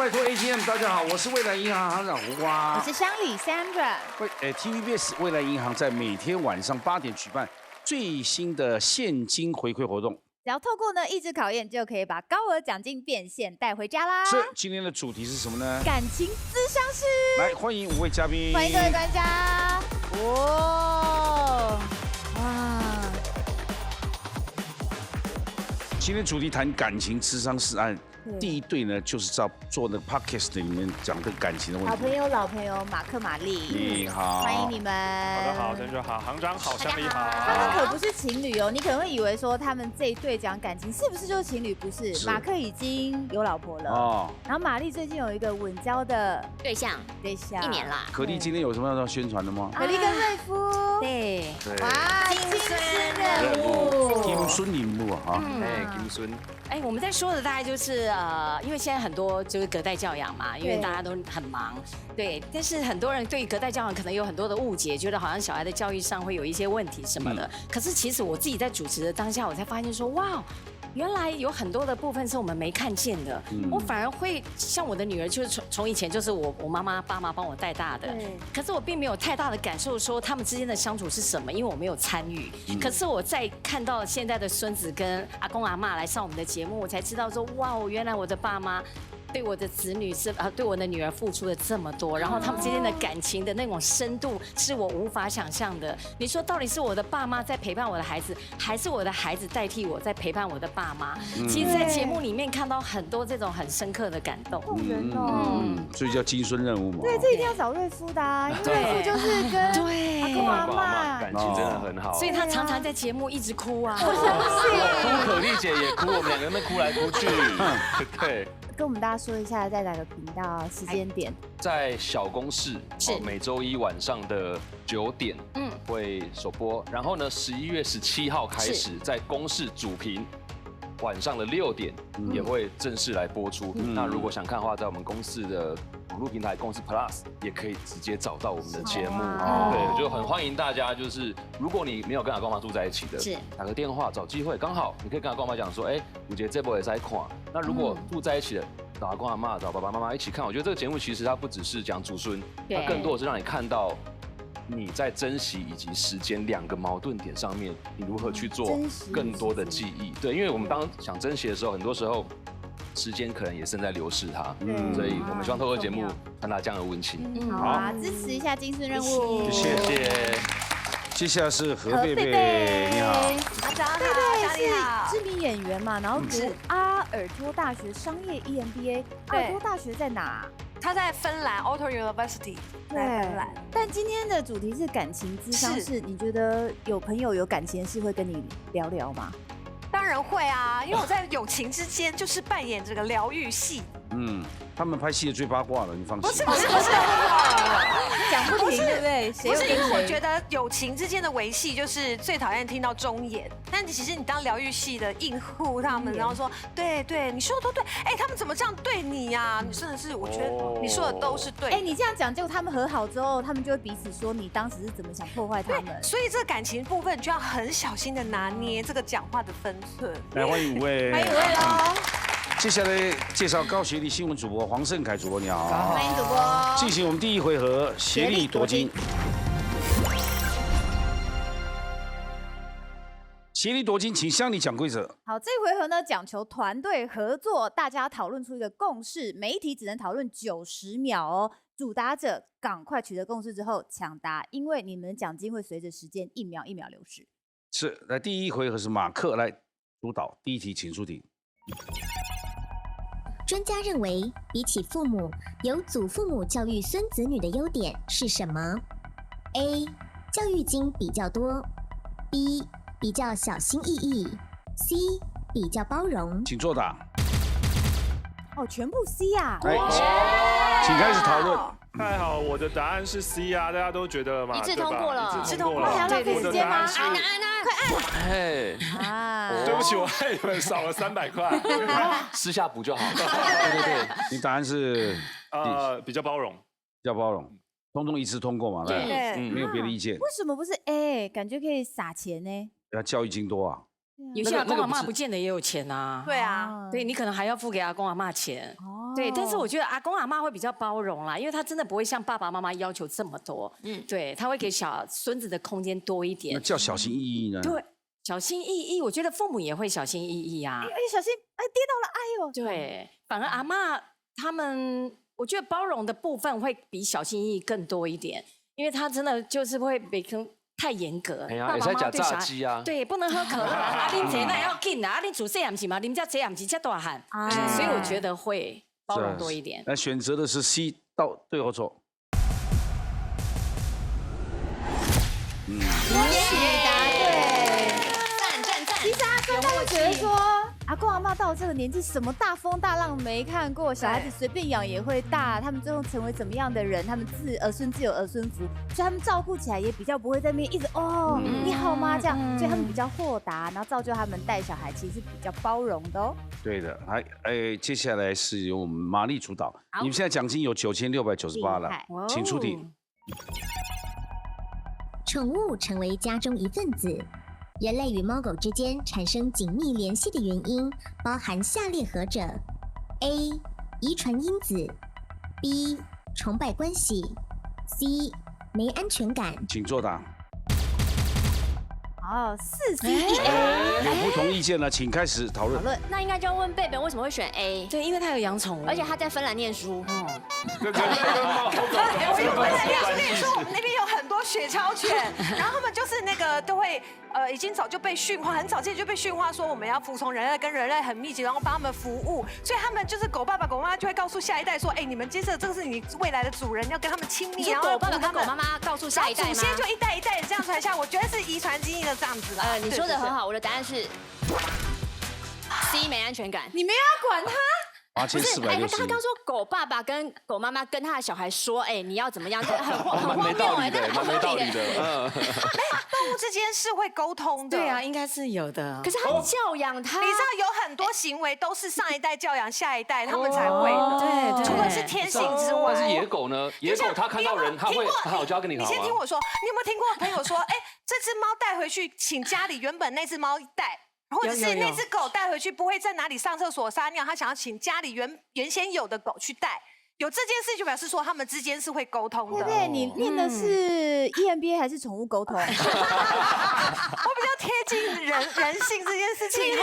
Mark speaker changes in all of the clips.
Speaker 1: 拜托 ATM， 大家好，我是未来银行行长胡瓜，
Speaker 2: 我是乡里 Sandra。TVBS
Speaker 1: 未来银行在每天晚上8点举办最新的现金回馈活动，
Speaker 2: 只要透过意志考验，就可以把高额奖金变现带回家啦。
Speaker 1: 是，今天的主题是什么呢？
Speaker 2: 感情咨商室。
Speaker 1: 来，欢迎5位嘉宾，
Speaker 2: 欢迎各位专家。哇！
Speaker 1: 今天主题谈感情咨商室案。第一对呢，就是在做那个 podcast 里面讲的感情的问题。
Speaker 2: 好朋友、老朋友马克、玛丽，
Speaker 1: 你好，
Speaker 2: 欢迎你们。
Speaker 3: 好的，好，真就好，行长好，乡里好。
Speaker 2: 他们可不是情侣哦，你可能会以为说他们这一对讲感情是不是就是情侣？不是，马克已经有老婆了哦，然后玛丽最近有一个稳交的
Speaker 4: 对象，1年啦。
Speaker 1: 可丽今天有什么要宣传的吗？
Speaker 2: 可丽跟瑞夫，
Speaker 4: 对，
Speaker 2: 哇，金孙任务，
Speaker 1: 金孙任务啊，
Speaker 3: 金孙。
Speaker 4: 我们在说的大概就是因为现在很多就是隔代教养嘛，因为大家都很忙，对，但是很多人对于隔代教养可能有很多的误解，觉得好像小孩的教育上会有一些问题什么的。可是其实我自己在主持的当下，我才发现说，哇，原来有很多的部分是我们没看见的。我反而会像我的女儿，就是从以前就是我妈妈爸妈帮我带大的，可是我并没有太大的感受说他们之间的相处是什么，因为我没有参与。可是我在看到现在的孙子跟阿公阿嬷来上我们的节目，我才知道说，哇，原来我的爸妈对我的子女对我的女儿付出了这么多，然后他们之间的感情的那种深度是我无法想象的。你说到底是我的爸妈在陪伴我的孩子，还是我的孩子代替我在陪伴我的爸妈？其实，在节目里面看到很多这种很深刻的感动。
Speaker 2: 动人哦，
Speaker 1: 所以叫金孙任务嘛。
Speaker 2: 对，这一定要找瑞夫的啊，因为瑞夫就是跟阿公阿嬷
Speaker 3: 感情真的很好，
Speaker 4: 所以他常常在节目一直哭啊。
Speaker 2: 我相
Speaker 3: 哭，可丽姐也哭，我们两个人在哭来哭去。对。
Speaker 2: 跟我们大家说一下，在哪个频道、时间点？
Speaker 3: 在小公视，每周一晚上的9点，会首播。然后呢，11月17号开始，在公视主频，晚上的6点也会正式来播出。那如果想看的话，在我们公视的网络平台公视 Plus 也可以直接找到我们的节目。对，就很欢迎大家，就是如果你没有跟阿公妈住在一起的，打个电话找机会，刚好你可以跟阿公妈讲说，我觉得这部也在看。那如果住在一起的，找阿公阿嬷、找爸爸妈妈一起看，我觉得这个节目其实它不只是讲祖孙，它更多的是让你看到你在珍惜以及时间2个矛盾点上面，你如何去做更多的记忆。对，因为我们当想珍惜的时候，很多时候时间可能也正在流逝它，所以我们希望透过节目传达这样的温情。
Speaker 2: 好啊，支持一下金孙任务，
Speaker 3: 谢谢。
Speaker 1: 接下来是何贝贝，你好，
Speaker 2: 阿张好，是知名演员嘛，然后读阿尔托大学商业 EMBA， 阿尔托大学在哪？
Speaker 5: 他在芬兰 Aalto University， 在芬兰。
Speaker 2: 但今天的主题是感情咨商室，你觉得有朋友有感情的事会跟你聊聊吗？
Speaker 5: 当然会啊，因为我在友情之间就是扮演这个疗愈系。
Speaker 1: 他们拍戏的最八卦了，你放心。
Speaker 5: 不是，
Speaker 2: 讲不停，对不对？
Speaker 5: 不是，因为我觉得友情之间的维系就是最讨厌听到忠言，但其实你当疗愈系的应付他们，然后说对，你说的都对，他们怎么这样对你呀？你真的是，我觉得你说的都是对。
Speaker 2: 你这样讲，结果他们和好之后，他们就会彼此说你当时是怎么想破坏他们。
Speaker 5: 所以这个感情部分就要很小心的拿捏这个讲话的分寸。
Speaker 1: 来，欢迎5位，
Speaker 2: 欢迎5位喽。
Speaker 1: 接下来介绍高学历新闻主播黄盛凯主播，你好，
Speaker 2: 欢迎主播。
Speaker 1: 进行我们第一回合协力夺金。协力夺金，请乡里讲规则。
Speaker 2: 好，这一回合呢讲求团队合作，大家讨论出一个共识，每一题只能讨论90秒哦。主答者赶快取得共识之后抢答，因为你们的奖金会随着时间一秒一秒流逝。
Speaker 1: 是，来第一回合是马克来主导，第一题请出题。
Speaker 6: 专家认为，比起父母，由祖父母教育孙子女的优点是什么 ？A. 教育金比较多 ；B. 比较小心翼翼 ；C. 比较包容。
Speaker 1: 请作答。
Speaker 2: 全部 C 啊！
Speaker 1: 请开始讨论。
Speaker 3: 太好，我的答案是 C 啊，大家都觉得嘛，
Speaker 4: 一致通过了，
Speaker 3: 一致通过了。
Speaker 2: 还要浪费时间吗？
Speaker 4: 按
Speaker 3: 快按！对不起，我害你们少了300块，
Speaker 7: 私下补就好。
Speaker 1: 对，你答案是
Speaker 3: 比较包容，
Speaker 1: 通通一致通过嘛？对，没有别的意见。
Speaker 2: 为什么不是 A？ 感觉可以撒钱呢？
Speaker 1: 要教育金多啊。
Speaker 4: 有些阿公阿嬷不见得也有钱啊。
Speaker 5: 对啊，
Speaker 4: 对你可能还要付给阿公阿嬷钱。对，但是我觉得阿公阿嬷会比较包容啦，因为他真的不会像爸爸妈妈要求这么多。对，他会给小孙子的空间多一点。
Speaker 1: 那叫小心翼翼呢？
Speaker 4: 对，小心翼翼，我觉得父母也会小心翼翼啊。
Speaker 2: 哎，小心，哎，跌到了，哎呦。
Speaker 4: 对，反而阿嬷他们，我觉得包容的部分会比小心翼翼更多一点，因为他真的就是会被太严格。
Speaker 3: 哎呀，也在讲炸鸡啊。
Speaker 4: 对，不能喝可乐啊，啉这那要紧啊，你煮这也不是嘛，啉这也不是这大汉，所以我觉得会包容多一点。
Speaker 1: 那选择的是 C， 到对或错？
Speaker 2: 恭喜答对，
Speaker 4: 赞！
Speaker 2: 其实阿公他会觉得说，阿公阿嬷到这个年纪，什么大风大浪没看过，小孩子随便养也会大，他们最后成为怎么样的人，他们儿孙自有儿孙福，所以他们照顾起来也比较不会在那边一直你好吗这样，所以他们比较豁达，然后造就他们带小孩其实是比较包容的哦。
Speaker 1: 对的，接下来是由我们玛丽主导，你们现在奖金有9698了，请出题。
Speaker 6: 宠物成为家中一份子，人类与猫狗之间产生紧密联系的原因包含下列何者 ：A. 遗传因子 ；B. 崇拜关系 ；C. 没安全感。
Speaker 1: 请作答。
Speaker 2: 好，4C1A，
Speaker 1: 有不同意见了，请开始讨论。
Speaker 8: 那应该就要问贝贝为什么会选 A？
Speaker 4: 对，因为他有养宠物，
Speaker 8: 而且他在芬兰念书。
Speaker 1: 这跟猫狗
Speaker 5: 我跟你说，我们那边有很多雪橇犬，然后他们就是那个都会已经早就被驯化，很早之前就被驯化说我们要服从人类，跟人类很密集，然后帮他们服务，所以他们就是狗爸爸、狗妈妈就会告诉下一代说，哎，你们接着这个是你未来的主人，要跟他们亲密，
Speaker 8: 然后狗爸爸跟狗妈妈告诉下一代吗？
Speaker 5: 祖先就一代一代这样传下，我觉得是遗传基因的这样子啦。
Speaker 8: 你说的很好，我的答案是 C， 没安全感。
Speaker 2: 你没有要管他。
Speaker 1: 8460。
Speaker 8: 他刚说狗爸爸跟狗妈妈跟他的小孩说，哎，你要怎么样，很荒谬哎，那很
Speaker 3: 没道理的。
Speaker 5: 动物之间是会沟通的。
Speaker 4: 对啊，应该是有的。
Speaker 8: 可是他教养他，
Speaker 5: 你知道有很多行为都是上一代教养下一代，他们才会的。
Speaker 4: 对，
Speaker 5: 除了是天性之外，
Speaker 3: 但是野狗呢？野狗它看到人，它会好就要跟你好。
Speaker 5: 你先听我说，你有没有听过朋友说，哎，这只猫带回去，请家里原本那只猫带。或者是那只狗带回去不会在哪里上厕所撒尿，他想要请家里原先有的狗去带，有这件事就表示说他们之间是会沟通的。
Speaker 2: 对，你念的是 EMBA 还是宠物沟通？
Speaker 5: 我比较贴近人性这件事情，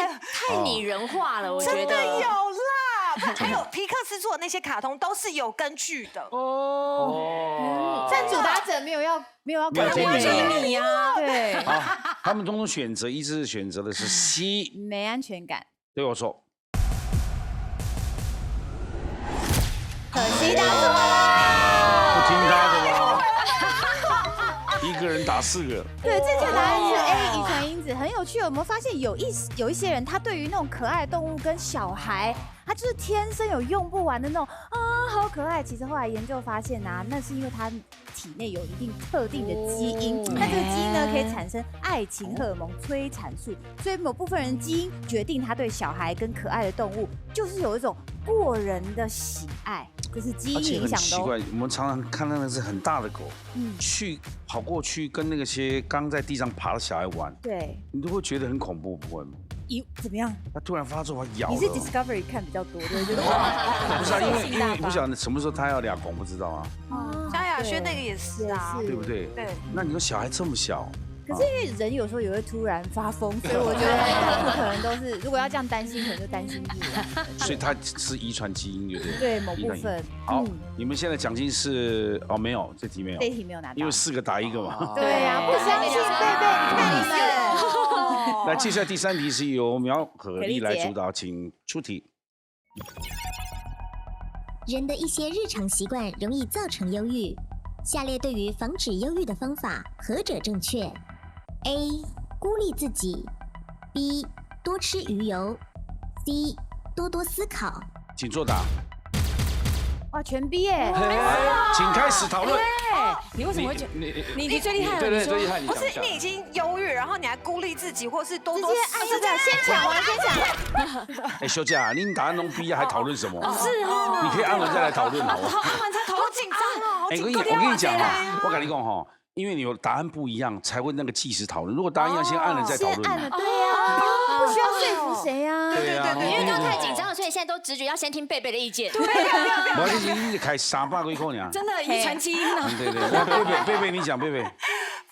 Speaker 8: 太拟人化了，我觉得。
Speaker 5: 真的有啦，还有皮克斯做的那些卡通都是有根据的。
Speaker 2: 但主答者没有要管
Speaker 4: 你啊，
Speaker 2: 对。
Speaker 1: 他们通通选择一致选择的是 C，
Speaker 2: 没安全感。
Speaker 1: 对我错。
Speaker 2: 可惜答错了。
Speaker 1: 不听他的吗？一个人打4个。
Speaker 2: 对，正确答案是 A， 遗传因子。很有趣，有没有发现有一些人，他对于那种可爱的动物跟小孩，他就是天生有用不完的那种好可爱。其实后来研究发现那是因为他体内有一定特定的基因，那这个基因呢可以产生爱情荷尔蒙催产素，所以某部分人基因决定他对小孩跟可爱的动物就是有一种过人的喜爱，这是基因影响的。
Speaker 1: 奇怪，我们常常看到那是很大的狗，跑过去跟那些刚在地上爬的小孩玩，
Speaker 2: 对，
Speaker 1: 你都会觉得很恐怖，不会吗？
Speaker 2: 怎么样？
Speaker 1: 他突然发作，他咬了。
Speaker 2: 你是 Discovery 看比较多，对不对？
Speaker 1: 不是啊，因为不晓得什么时候他要俩拱，不知道啊。
Speaker 5: 萧亚轩那个也是啊，
Speaker 1: 对不对？对。那你说小孩这么小，
Speaker 2: 可是因为人有时候也会突然发疯，所以我觉得他们可能都是，如果要这样担心，可能就担心不了。
Speaker 1: 所以他是遗传基因，对不对？
Speaker 2: 对，某部分。
Speaker 1: 好，你们现在奖金是没有，这题没有，
Speaker 2: 这题没有拿到，
Speaker 1: 因为4个打1个嘛。
Speaker 2: 对呀，不相信贝贝，你看你们。
Speaker 1: 来，接下来第3题是由苗可丽来主导，请出题。
Speaker 6: 人的一些日常习惯容易造成忧郁，下列对于防止忧郁的方法何者正确 ？A. 孤立自己 ；B. 多吃鱼油 ；C. 多多思考。
Speaker 1: 请作答。
Speaker 2: 哇，全 B 耶！
Speaker 1: 请开始讨论。
Speaker 4: 你为什么会觉得你最厉害了？
Speaker 3: 对，最厉害。
Speaker 5: 不是你已经忧郁，然后你还孤立自己，或是多多
Speaker 2: 直接先抢完，先抢。
Speaker 1: 哎，休假，你答案弄 B 还讨论什么？
Speaker 4: 是哦，
Speaker 1: 你可以按完再来讨论，好不好？
Speaker 5: 按完才讨论，紧张哦。
Speaker 1: 哎，我跟你讲啊，我跟你讲哈，因为你有答案不一样，才会那个计时讨论。如果答案一样，先按了再讨论。
Speaker 2: 对呀，不不需要说服谁啊？
Speaker 5: 对对对，
Speaker 8: 因为刚刚太紧张了，所以现在都直觉要先听贝贝的意见。
Speaker 1: 我你开300几块呢。
Speaker 4: 真的遗传基因呢。
Speaker 1: 对对，那贝贝你讲贝贝。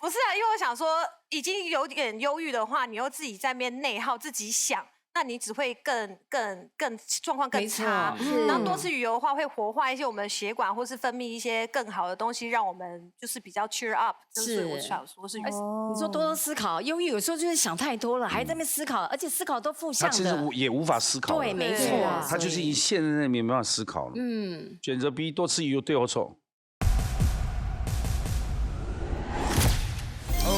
Speaker 5: 不是啊，因为我想说，已经有点忧郁的话，你又自己在那边内耗，自己想。那你只会更状况更差，然后多吃鱼油的话会活化一些我们的血管，或是分泌一些更好的东西，让我们就是比较 cheer up。是我想说是，
Speaker 4: 你说多思考，忧郁有时候就是想太多了，还在那边思考，而且思考都负向的，
Speaker 1: 他其实也无法思考。
Speaker 4: 对，没错，
Speaker 1: 他就是已经陷在那边没办法思考了。选择 B， 多吃鱼油对我丑。
Speaker 2: 恭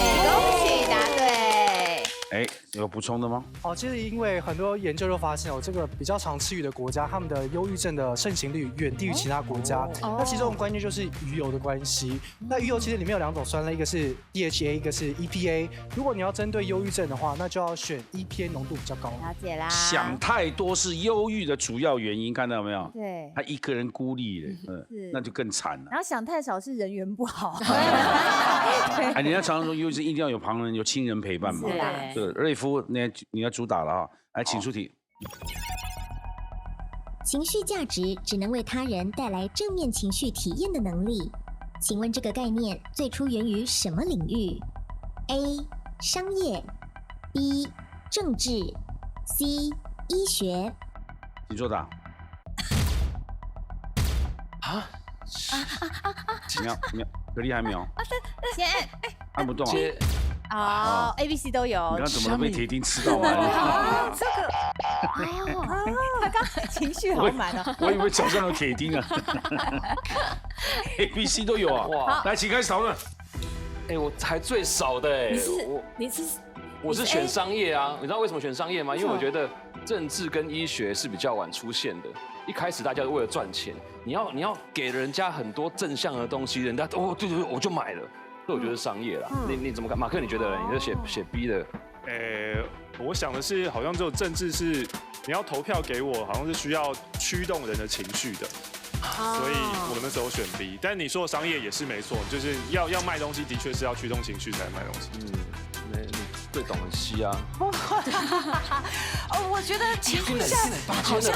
Speaker 2: 喜答对。
Speaker 1: 有补充的吗？
Speaker 9: 其实因为很多研究都发现这个比较常吃鱼的国家，他们的忧郁症的盛行率远低于其他国家。那其中的关键就是鱼油的关系。那鱼油其实里面有2种酸类，一个是 DHA， 一个是 EPA。如果你要针对忧郁症的话，那就要选 EPA 浓度比较高。
Speaker 2: 了解啦。
Speaker 1: 想太多是忧郁的主要原因，看到没有？
Speaker 2: 对，
Speaker 1: 他一个人孤立了，那就更惨了。
Speaker 2: 然后想太少是人缘不好。
Speaker 1: 人家常常说忧郁症一定要有旁人、有亲人陪伴嘛。对，瑞夫，你要主打了啊！来，请出题。
Speaker 6: 情绪价值只能为他人带来正面情绪体验的能力，请问这个概念最初源于什么领域 ？A. 商业 B. 政治 C. 医学。
Speaker 1: 请作答。秒，可厉害没有？
Speaker 2: 先
Speaker 1: 按不动啊。
Speaker 2: A、B、C 都有。
Speaker 1: 你看怎么都被铁钉吃到满
Speaker 2: 了？这个，他刚情绪好满啊！
Speaker 1: 我以为脚上有铁钉啊。A、B、C 都有啊！哇，来，请开始讨论。
Speaker 3: 我还最少的我是选商业啊！你知道为什么选商业吗？因为我觉得政治跟医学是比较晚出现的。一开始大家都为了赚钱，你要给人家很多正向的东西，人家对，我就买了。所以我觉得商业啦，你怎么看？马克，你觉得呢？你就写 B 的。
Speaker 10: 我想的是，好像只有政治是你要投票给我，好像是需要驱动人的情绪的，所以我们那时候选 B。但你说的商业也是没错，就是要卖东西，的确是要驱动情绪才能卖东西。
Speaker 3: 你最懂得C啊。
Speaker 5: 我觉得情绪下
Speaker 4: 好像是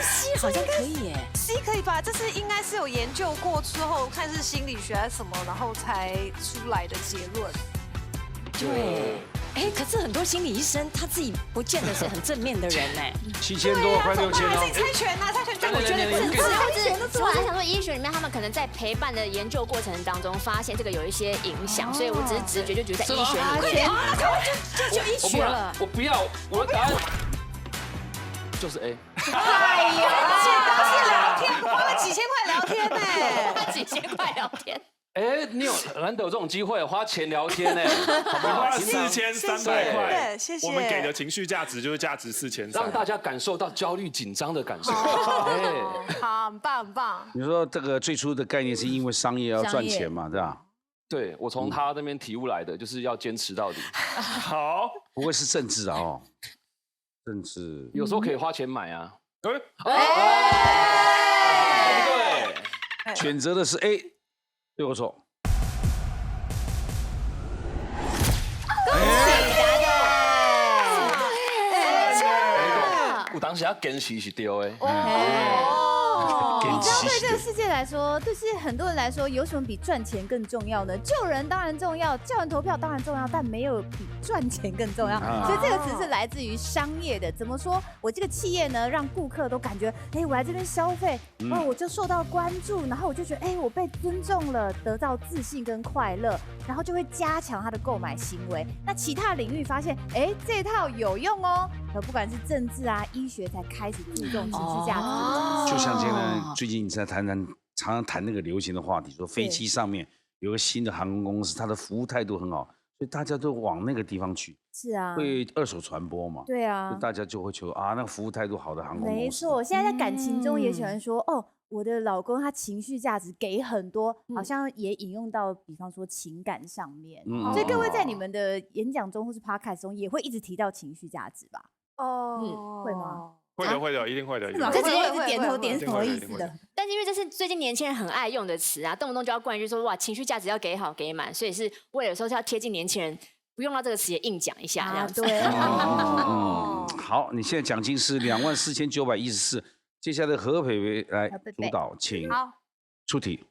Speaker 4: C 好像可以耶。
Speaker 5: C 可以吧？这是应该是有研究过之后，看是心理学还是什么，然后才出来的结论。
Speaker 4: 对。可是很多心理医生他自己不见得是很正面的人呢。
Speaker 1: 7000多，快6000哦。
Speaker 5: 还是猜拳啊，猜拳！
Speaker 8: 但我觉得我是想说，医学里面他们可能在陪伴的研究过程当中，发现这个有一些影响，所以我只是直觉就觉得在医学里面。
Speaker 4: 就医学了。
Speaker 3: 我不要，我的答案就是 A。
Speaker 5: 哎呀，刚是聊天，花了几千块聊天呢，
Speaker 8: 花几千块聊天。
Speaker 3: 你有难得有这种机会花钱聊天呢，好不好？
Speaker 10: 花了4300块，
Speaker 5: 谢谢。
Speaker 10: 我们给的情绪价值就是价值4300，
Speaker 3: 让大家感受到焦虑紧张的感受。
Speaker 5: 好，很棒很棒。
Speaker 1: 你说这个最初的概念是因为商业要赚钱嘛，对吧？
Speaker 3: 对，我从他那边体悟来的，就是要坚持到底。
Speaker 10: 好，
Speaker 1: 不会是政治啊？政治
Speaker 3: 有时候可以花钱买啊。对不
Speaker 1: 对？选择的是 A。对我错。
Speaker 3: 我当时要坚持是对的。
Speaker 2: 你知道对这个世界来说，对很多人来说，有什么比赚钱更重要呢？救人当然重要，叫人投票当然重要，但没有比赚钱更重要。所以这个词是来自于商业的。怎么说？我这个企业呢，让顾客都感觉，我来这边消费，我就受到关注，然后我就觉得，我被尊重了，得到自信跟快乐，然后就会加强他的购买行为。那其他领域发现，这套有用哦，不管是政治啊、医学，才开始注重情绪价值。
Speaker 1: 就像现在最近你在常常谈那个流行的话题，说飞机上面有个新的航空公司，它的服务态度很好，所以大家都往那个地方去。
Speaker 2: 是啊，
Speaker 1: 会二手传播嘛？
Speaker 2: 对啊，
Speaker 1: 大家就会求那个服务态度好的航空公司。
Speaker 2: 没错，现在在感情中也喜欢说，我的老公他情绪价值给很多，好像也引用到，比方说情感上面。所以各位在你们的演讲中或是 podcast 中，也会一直提到情绪价值吧？会吗？
Speaker 10: 会的，一定会的。
Speaker 2: 这直接一直点头点什么意思的？
Speaker 8: 但是因为这是最近年轻人很爱用的词啊，动不动就要冠一句说哇情绪价值要给好给满，所以是为了说是要贴近年轻人
Speaker 4: 不用到这个词也硬讲一下这样子。
Speaker 2: 对。
Speaker 1: 好，你现在奖金是24,914，接下来何培培来主导，请出题。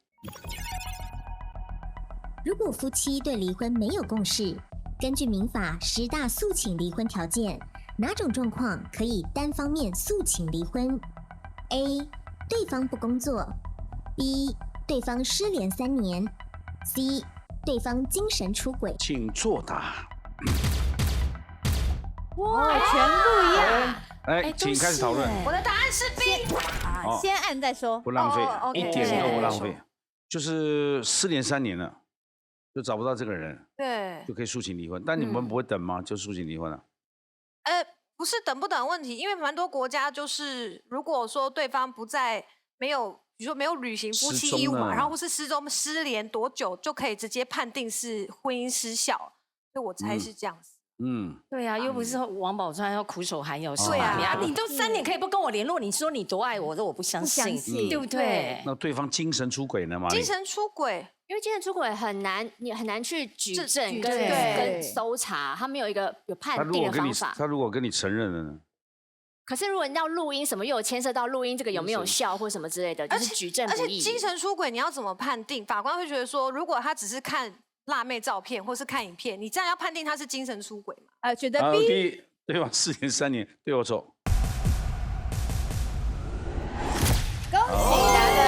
Speaker 6: 如果夫妻对离婚没有共识，根据民法10大诉请离婚条件，哪种状况可以单方面诉请离婚 ？A. 对方不工作 ；B. 对方失联3年 ；C. 对方精神出轨。
Speaker 1: 请作答。
Speaker 2: 哇，全部一样。
Speaker 1: 来，请开始讨论。
Speaker 5: 我的答案是 B。
Speaker 2: 先按再说，
Speaker 1: 不浪费，一点都不浪费。就是失联3年了，就找不到这个人，
Speaker 5: 对，
Speaker 1: 就可以诉请离婚。但你们不会等吗？就诉请离婚了？
Speaker 5: 不是等不等的问题，因为蛮多国家就是，如果说对方不在，没有，比如说没有履行夫妻义务嘛，然后或是失踪、失联多久，就可以直接判定是婚姻失效，所以我猜是这样子。
Speaker 4: 对啊，又不是王宝钏要苦守寒窑4
Speaker 5: 啊，
Speaker 4: 你都3年可以不跟我联络，你说你多爱我，这我不相信，对不对？
Speaker 1: 那对方精神出轨呢吗？
Speaker 5: 精神出轨。
Speaker 8: 因为精神出轨很难，你很难去举证跟搜查，他没有一个有判定的方法。
Speaker 1: 他如果跟你承认了呢？
Speaker 8: 可是如果你要录音什么，又有牵涉到录音这个有没有效或什么之类的，就是举证不易。
Speaker 5: 而且精神出轨你要怎么判定？法官会觉得说，如果他只是看辣妹照片或是看影片，你这样要判定他是精神出轨吗？
Speaker 2: 觉得 B。
Speaker 1: 第一，对方失联3年，对我错。
Speaker 2: 恭喜答对。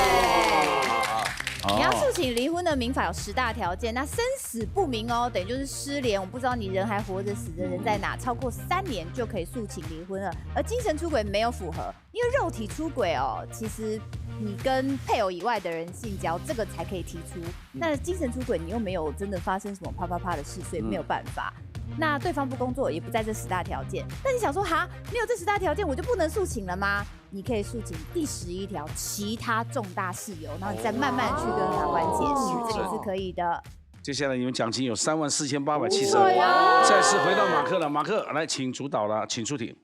Speaker 2: 你要诉请离婚的民法有10大条件，那生死不明哦，等于就是失联，我不知道你人还活着，死的人在哪，超过3年就可以诉请离婚了。而精神出轨没有符合，因为肉体出轨哦，其实你跟配偶以外的人性交，这个才可以提出。那精神出轨你又没有真的发生什么啪啪啪的事，所以没有办法。那对方不工作也不在这10大条件，那你想说哈，没有这10大条件我就不能诉请了吗？你可以诉请第11条其他重大事由，然后你再慢慢去跟法官解释，这个是可以的。
Speaker 1: 接下来你们奖金有34,872，再次回到马克了，马克来，请主导了，请出题。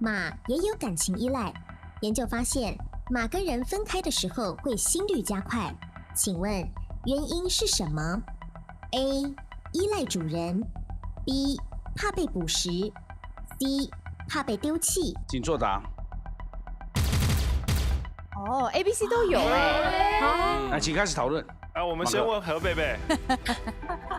Speaker 6: 马也有感情依赖，研究发现，马跟人分开的时候会心率加快，请问原因是什么 ？A. 依赖主人 B. 怕被捕食 C. 怕被丢弃。
Speaker 1: 请作答。
Speaker 2: A、B、C 都有
Speaker 1: 来，请开始讨论。
Speaker 10: 我们先问何贝贝。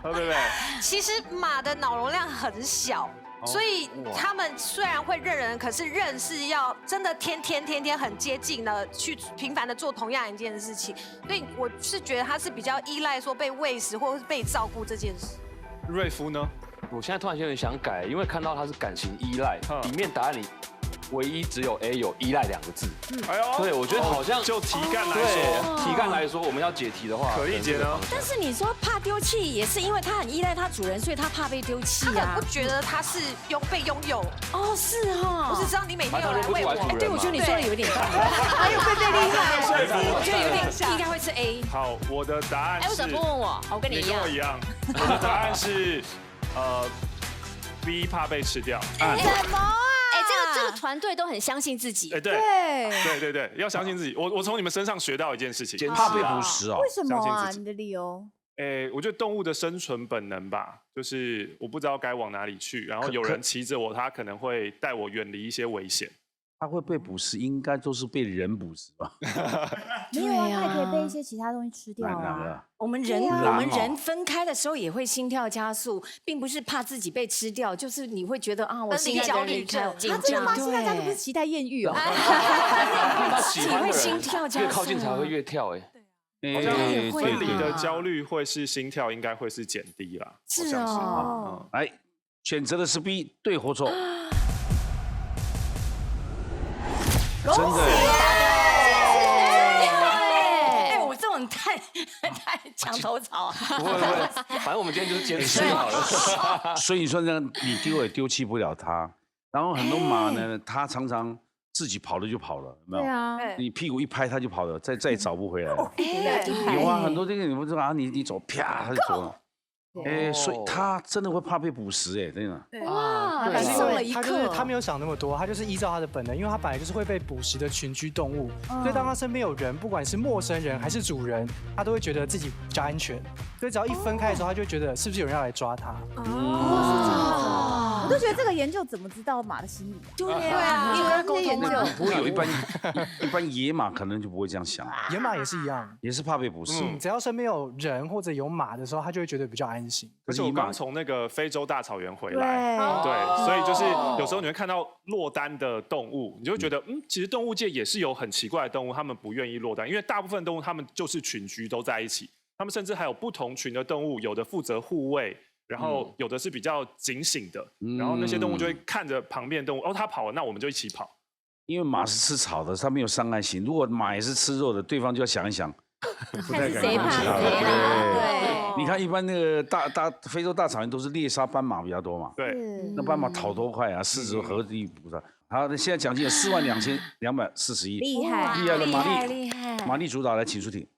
Speaker 10: 何贝贝，
Speaker 5: 其实马的脑容量很小。所以他们虽然会认人，可是认是要真的天天很接近的去频繁的做同样一件事情，所以我是觉得他是比较依赖说被喂食或者是被照顾这件事。
Speaker 10: 瑞夫呢？
Speaker 3: 我现在突然有点想改，因为看到他是感情依赖，里面答案里唯一只有 A 有依赖2个字。哎呦，对，我觉得好像
Speaker 10: 就题干来说，
Speaker 3: 题干来说，我们要解题的话，
Speaker 10: 可以解呢。
Speaker 4: 但是你说怕丢弃，也是因为他很依赖他主人，所以他怕被丢弃啊。
Speaker 5: 他不觉得他是被拥有
Speaker 4: 哦，是哈。
Speaker 5: 我只知道你每天有来喂我。
Speaker 4: 对，我觉得你说的有点道理。
Speaker 2: 还有贝贝厉害，
Speaker 4: 我觉得有点应该会是 A。
Speaker 10: 好，我的答案是。
Speaker 4: 为什么不问我？我跟你一样。
Speaker 10: 跟我一样。我的答案是B 怕被吃掉。
Speaker 2: 什么？
Speaker 8: 这个团队都很相信自己。
Speaker 10: 对，要相信自己。我从你们身上学到一件事情，
Speaker 1: 怕被捕食哦。
Speaker 2: 为什么啊？你的理由？
Speaker 10: 我觉得动物的生存本能吧，就是我不知道该往哪里去，然后有人骑着我，他可能会带我远离一些危险。
Speaker 1: 他会被捕食，应该都是被人捕食吧？
Speaker 2: 没有啊，他也可以被一些其他东西吃掉啊。
Speaker 4: 我们人分开的时候也会心跳加速，并不是怕自己被吃掉，就是你会觉得啊，我心焦虑症。
Speaker 2: 他真的吗？心跳加速不是期待艳遇哦。
Speaker 3: 喜欢
Speaker 4: 会心跳加速，
Speaker 3: 越靠近才会越跳
Speaker 10: 好像分离的焦虑会是心跳，应该会是减低啦。
Speaker 4: 是哦。
Speaker 1: 来，选择的是 B， 对或错？真的，
Speaker 4: 我这种太墙头草。
Speaker 3: 不会，反正我们今天就是坚持好了。
Speaker 1: 所以你说这样，你丢也丢弃不了他。然后很多马呢，它常常自己跑了就跑了，有没有？
Speaker 2: 对啊，
Speaker 1: 你屁股一拍它就跑了，再也找不回来了。有啊，很多这个你不知道啊，你走啪它就走了。所以他真的会怕被捕食，真的。
Speaker 4: 哇，
Speaker 9: 但是
Speaker 4: 送了一
Speaker 9: 他就是
Speaker 4: 课。
Speaker 9: 他没有想那么多，他就是依照他的本能，因为他本来就是会被捕食的群居动物，所以当他身边有人，不管是陌生人还是主人，他都会觉得自己比较安全。所以只要一分开的时候，他就会觉得是不是有人要来抓他。
Speaker 2: 我都觉得这个研究怎么知道马的心理啊？
Speaker 4: 对啊，你有要沟通吗？
Speaker 1: 不会有一般野马可能就不会这样想，
Speaker 9: 野马也是一样，
Speaker 1: 也是怕被捕食。
Speaker 9: 只要身边有人或者有马的时候，他就会觉得比较安心。
Speaker 10: 而且我刚从那个非洲大草原回来，对，所以就是有时候你会看到落单的动物，你就会觉得，其实动物界也是有很奇怪的动物，他们不愿意落单，因为大部分动物他们就是群居都在一起，他们甚至还有不同群的动物，有的负责护卫。然后有的是比较警醒的，然后那些动物就会看着旁边的动物，它跑了，那我们就一起跑。
Speaker 1: 因为马是吃草的，它没有伤害性。如果马也是吃肉的，对方就要想一想，不太敢攻击它。对，你看一般那个非洲大草原都是猎杀斑马比较多嘛。
Speaker 10: 对，
Speaker 1: 那斑马逃多快啊，狮子何地不知道。好，那现在奖金有42241，
Speaker 2: 厉害
Speaker 1: 了，玛丽主导来，请出题。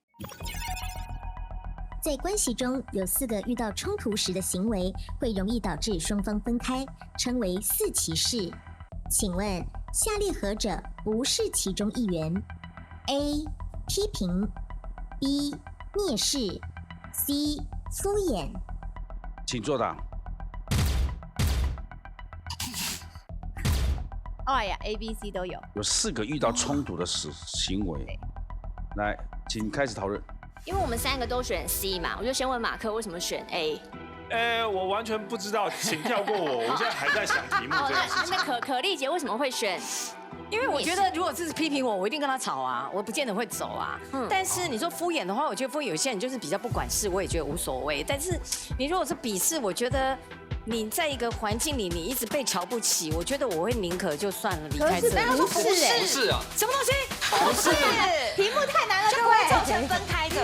Speaker 6: 在关系中有4个遇到冲突时的行为会容易导致双方分开，称为4骑士。请问下列何者不是其中一员 ？A. 批评 B. 蔑视 C. 敷衍。
Speaker 1: 请作答。
Speaker 2: 哎呀 ，A、B、C 都有。
Speaker 1: 有4个遇到冲突的行为，来，请开始讨论。
Speaker 8: 因为我们3个都选 C 嘛，我就先问马克为什么选 A。
Speaker 10: 我完全不知道，请跳过我，我现在还在想题目这件事情。
Speaker 8: 那可丽姐为什么会选？
Speaker 4: 因为我觉得如果是批评我一定跟他吵啊，我不见得会走啊。但是你说敷衍的话，我觉得敷衍有些人就是比较不管事，我也觉得无所谓。但是你如果是鄙视，我觉得你在一个环境里，你一直被瞧不起，我觉得我会宁可就算了，离开这里。
Speaker 2: 不
Speaker 3: 是啊，
Speaker 4: 什么东西？
Speaker 5: 不是，
Speaker 2: 题目太难了，
Speaker 5: 就不会造成分开的，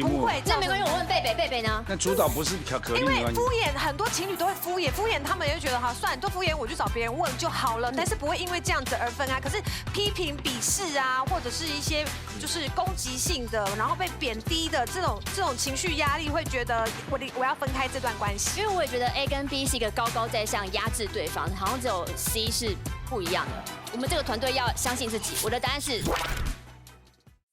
Speaker 5: 不会。
Speaker 8: 那没关系，我问贝贝呢？
Speaker 1: 那主导不是可丽，
Speaker 5: 因为敷衍很多情侣都会敷衍他们也会觉得哈，算了，都敷衍，我就找别人问就好了。但是不会因为这样子而分开。可是批评、鄙视啊，或者是一些就是攻击性的，然后被贬低的这种情绪压力，会觉得我要分开这段关系。
Speaker 8: 因为我也觉得 A 跟 B 是一个高高在上压制对方，好像只有 C 是不一样的。我们这个团队要相信自己。我的答案是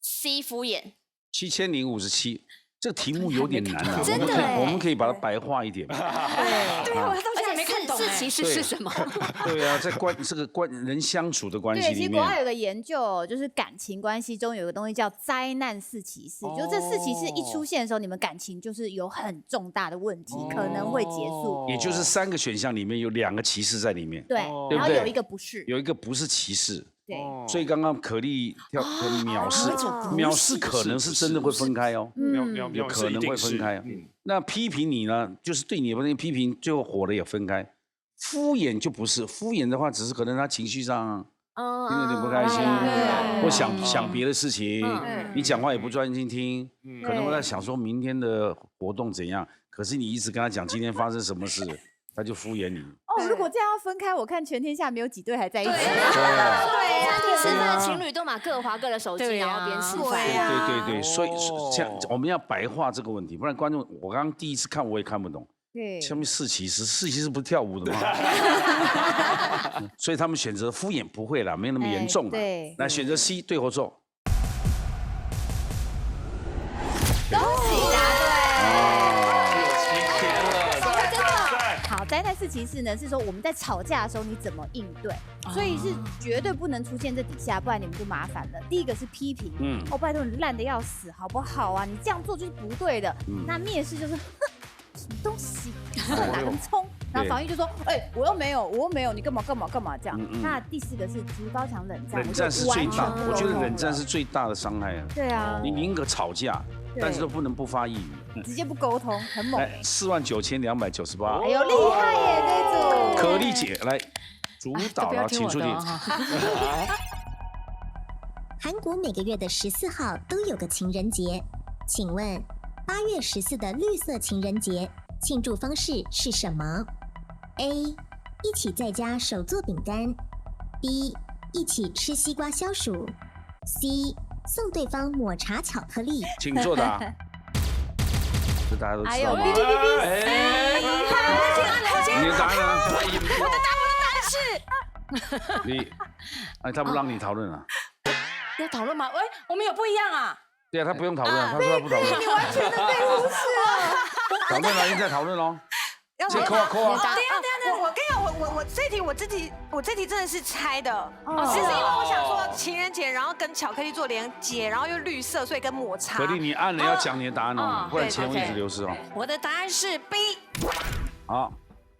Speaker 8: C 敷衍。
Speaker 1: 7057，这个题目有点难啊，
Speaker 2: 真的
Speaker 1: 我们可以把它白话一点。
Speaker 4: 对，我到现在没看懂。
Speaker 8: 4骑士是什么？
Speaker 1: 对啊，在这个人相处的关系里面，
Speaker 2: 其实国外有个研究，就是感情关系中有个东西叫灾难4骑士，就这4骑士一出现的时候，你们感情就是有很重大的问题，可能会结束。
Speaker 1: 也就是3个选项里面有2个骑士在里面，
Speaker 2: 对，然后有一个不是，
Speaker 1: 有一个不是骑士。
Speaker 2: 对，
Speaker 1: 所以刚刚可丽藐视可能是真的会分开哦，有可能会分开。那批评你呢，就是对你的批评，最后火了也分开。敷衍就不是，敷衍的话，只是可能他情绪上有点不开心，或想别的事情，你讲话也不专心听，可能会在想说明天的活动怎样，可是你一直跟他讲今天发生什么事，他就敷衍你。
Speaker 2: 如果这样分开，我看全天下没有几对还在一起。
Speaker 8: 对呀，吃饭的情侣都嘛各滑各的手机，然后边吃饭。
Speaker 1: 对，所以像我们要白话这个问题，不然观众我刚刚第一次看我也看不懂。
Speaker 2: 对，
Speaker 1: 下面4骑士不是跳舞的吗？所以他们选择敷衍不会啦，没有那么严重啦。
Speaker 2: 对，
Speaker 1: 来选择 C 对或错。
Speaker 2: 恭喜答对。
Speaker 3: 7000了，
Speaker 2: 好，灾难4骑士呢是说我们在吵架的时候你怎么应对，所以是绝对不能出现这底下，不然你们就麻烦了。第一个是批评，拜托你烂得要死，好不好啊？你这样做就是不对的。那蔑视就是，什么东西，哪根葱？然后防御就说，我又没有，你干嘛这样？那第4个是竹刀墙冷战，
Speaker 1: 冷战是最大，我觉得冷战是最大的伤害啊。
Speaker 2: 对啊，
Speaker 1: 你宁可吵架，但是都不能不发一语，
Speaker 2: 直接不沟通，很猛。
Speaker 1: 49298，
Speaker 2: 哎呦，厉害耶，这一组。
Speaker 1: 可丽姐来主导了，请出题。
Speaker 6: 韩国每个月的14号都有个情人节，请问8月14的绿色情人节庆祝方式是什么 ？A. 一起在家手做饼干 B. 一起吃西瓜消暑 C. 送对方抹茶巧克力。
Speaker 1: 请作答。这大家都知道吗？
Speaker 2: 哔哔哔哔，
Speaker 1: 你的答案呢？
Speaker 4: 我的答案是，
Speaker 1: 你，哎，他不让你讨论了。
Speaker 4: 要讨论吗？喂，我们有不一样啊。
Speaker 1: 对啊，他不用讨论，他说他不讨论。
Speaker 2: 你完全的被忽视了。
Speaker 1: 讨论了，现在讨论喽。先扣啊扣啊！
Speaker 5: 等一下，我跟你讲，我这题我这题真的是猜的，是因为我想说情人节，然后跟巧克力做连接，然后又绿色，所以跟抹茶。
Speaker 1: 可丽，你按了要讲你的答案哦，不然钱会一直流失哦。
Speaker 4: 我的答案是 B。
Speaker 1: 好，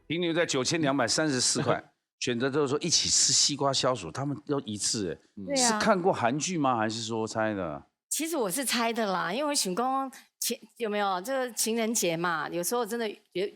Speaker 1: 停留在9234块。选择就是说一起吃西瓜消暑，他们都一致哎。是看过韩剧吗？还是说猜的？
Speaker 4: 其实我是猜的啦，因为许公有没有这个情人节嘛？有时候真的